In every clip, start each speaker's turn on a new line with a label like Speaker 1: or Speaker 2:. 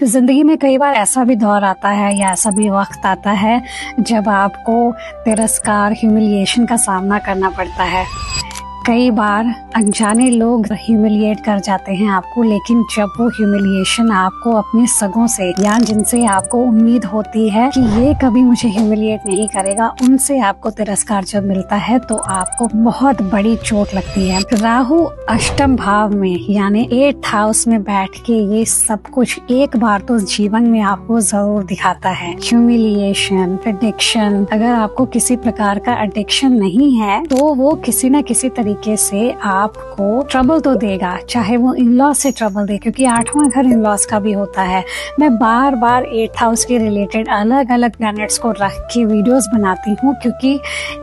Speaker 1: जिंदगी में कई बार ऐसा भी दौर आता है या ऐसा भी वक्त आता है जब आपको तिरस्कार, ह्यूमिलिएशन का सामना करना पड़ता है। कई बार अनजाने लोग ह्यूमिलिएट कर जाते हैं आपको, लेकिन जब वो ह्यूमिलिएशन आपको अपने सगों से या जिनसे आपको उम्मीद होती है कि ये कभी मुझे ह्यूमिलिएट नहीं करेगा, उनसे आपको तिरस्कार जब मिलता है तो आपको बहुत बड़ी चोट लगती है। राहु अष्टम भाव में यानी 8th हाउस में बैठ के ये सब कुछ एक बार तो जीवन में आपको जरूर दिखाता है। Humiliation, addiction. अगर आपको किसी प्रकार का एडिक्शन नहीं है तो वो किसी न किसी तरीके से आपको ट्रबल तो देगा, चाहे वो इन लॉ से ट्रबल दे, क्योंकि 8वां घर इन लॉस का भी होता है। मैं बार बार 8th हाउस के रिलेटेड अलग अलग प्लैनेट्स को रख के वीडियोस बनाती हूँ, क्योंकि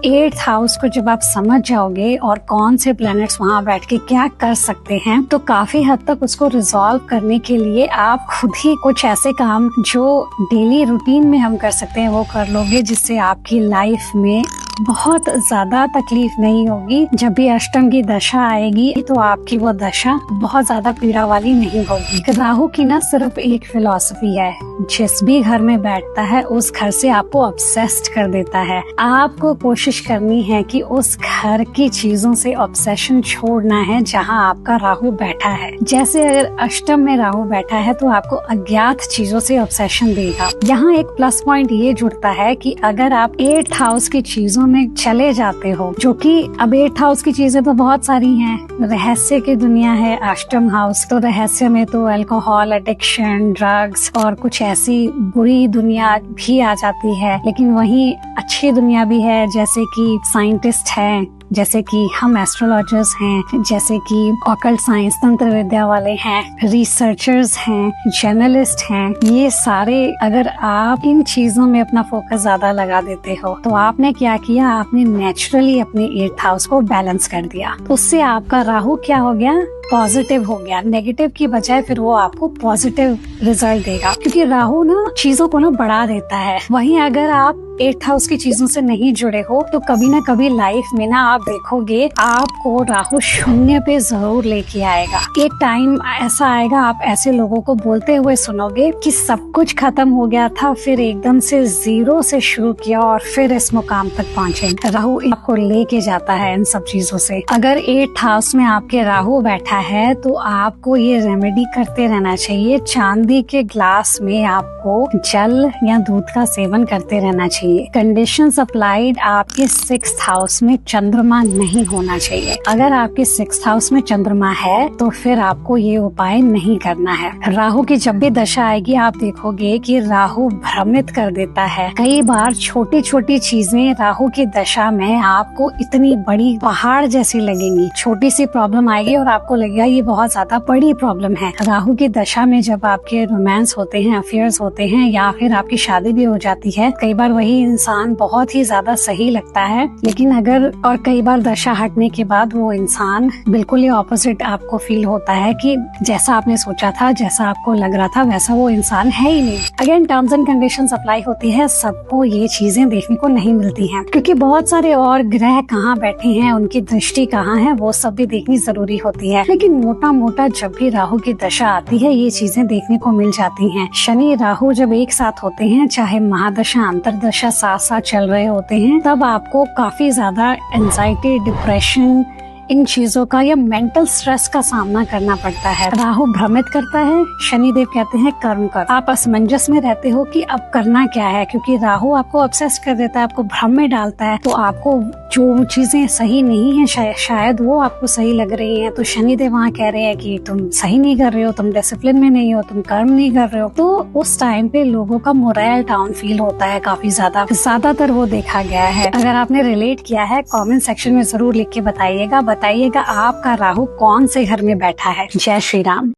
Speaker 1: 8th हाउस को जब आप समझ जाओगे और कौन से प्लैनेट्स वहाँ बैठ के क्या कर सकते हैं, तो काफी हद तक उसको रिजॉल्व करने के लिए आप खुद ही कुछ ऐसे काम जो डेली रूटीन में हम कर सकते हैं वो कर लोगे, जिससे आपकी लाइफ में बहुत ज्यादा तकलीफ नहीं होगी। जब भी अष्टम की दशा आएगी तो आपकी वो दशा बहुत ज्यादा पीड़ा वाली नहीं होगी। राहु की ना सिर्फ एक फिलॉसफी है, जिस भी घर में बैठता है उस घर से आपको ऑब्सेस्ड कर देता है। आपको कोशिश करनी है कि उस घर की चीजों से ऑब्सेशन छोड़ना है जहाँ आपका राहु बैठा है। जैसे अगर अष्टम में राहु बैठा है तो आपको अज्ञात चीजों से ऑब्सेशन देगा। यहाँ एक प्लस पॉइंट ये जुड़ता है कि अगर आप 8th हाउस की चीजों में चले जाते हो, जो कि अब 8th हाउस की चीजें तो बहुत सारी हैं, रहस्य की दुनिया है अष्टम हाउस, तो रहस्य में तो अल्कोहल, एडिक्शन, ड्रग्स और कुछ ऐसी बुरी दुनिया भी आ जाती है, लेकिन वहीं अच्छी दुनिया भी है, जैसे कि साइंटिस्ट हैं, जैसे कि हम एस्ट्रोलॉजर्स हैं, जैसे कि ऑकल्ट साइंस, तंत्र विद्या वाले हैं, रिसर्चर्स हैं, जर्नलिस्ट हैं। ये सारे अगर आप इन चीजों में अपना फोकस ज्यादा लगा देते हो तो आपने क्या किया, आपने नेचुरली अपने 8th हाउस को बैलेंस कर दिया। उससे आपका राहु क्या हो गया, पॉजिटिव हो गया। नेगेटिव की बजाय फिर वो आपको पॉजिटिव रिजल्ट देगा, क्योंकि राहु ना चीजों को ना बढ़ा देता है। वहीं अगर आप 8th हाउस की चीजों से नहीं जुड़े हो तो कभी ना कभी लाइफ में ना आप देखोगे आपको राहु शून्य पे जरूर लेके आएगा। एक टाइम ऐसा आएगा, आप ऐसे लोगों को बोलते हुए सुनोगे कि सब कुछ खत्म हो गया था, फिर एकदम से 0 से शुरू किया और फिर इस मुकाम तक पहुंचे। राहु आपको लेके जाता है इन सब चीजों से। अगर 8th हाउस में आपके राहु बैठा है तो आपको ये रेमेडी करते रहना चाहिए। चांदी के ग्लास में आपको जल या दूध का सेवन करते रहना चाहिए। कंडीशंस अप्लाइड, आपके 6th हाउस में चंद्रमा नहीं होना चाहिए। अगर आपके 6th हाउस में चंद्रमा है तो फिर आपको ये उपाय नहीं करना है। राहु की जब भी दशा आएगी आप देखोगे कि राहु भ्रमित कर देता है। कई बार छोटी छोटी चीजें राहु की दशा में आपको इतनी बड़ी पहाड़ जैसी लगेंगी। छोटी सी प्रॉब्लम आएगी और आपको लगेगा ये बहुत ज्यादा बड़ी प्रॉब्लम है। राहु की दशा में जब आपके रोमांस होते हैं, अफेयर्स होते हैं, या फिर आपकी शादी भी हो जाती है, कई बार वही इंसान बहुत ही ज्यादा सही लगता है, लेकिन और कई बार दशा हटने के बाद वो इंसान बिल्कुल ही ऑपोजिट आपको फील होता है कि जैसा आपने सोचा था, जैसा आपको लग रहा था, वैसा वो इंसान है ही नहीं। Again terms and conditions apply होती है। सबको ये चीजें देखने को नहीं मिलती हैं, क्योंकि बहुत सारे और ग्रह कहाँ बैठे हैं, उनकी दृष्टि कहाँ है, वो सब भी देखनी जरूरी होती है। लेकिन मोटा मोटा जब भी राहु की दशा आती है ये चीजें देखने को मिल जाती हैं। शनि राहु जब एक साथ होते हैं, चाहे महादशा अंतरदशा साथ साथ चल रहे होते हैं, तब आपको काफी ज्यादा एंजाइटी, डिप्रेशन, इन चीजों का या मेंटल स्ट्रेस का सामना करना पड़ता है। राहु भ्रमित करता है, शनिदेव कहते हैं कर्म कर। आप असमंजस में रहते हो कि अब करना क्या है, क्योंकि राहु आपको ऑब्सेस कर देता है, आपको भ्रम में डालता है, तो आपको जो चीजें सही नहीं है शायद वो आपको सही लग रही है, तो शनिदेव वहाँ कह रहे हैं कि तुम सही नहीं कर रहे हो, तुम डिसिप्लिन में नहीं हो, तुम कर्म नहीं कर रहे हो। तो उस टाइम पे लोगों का मोरल डाउन फील होता है काफी ज्यादातर वो देखा गया है। अगर आपने रिलेट किया है कमेंट सेक्शन में जरूर लिख के बताइएगा आपका राहु कौन से घर में बैठा है। जय श्री राम।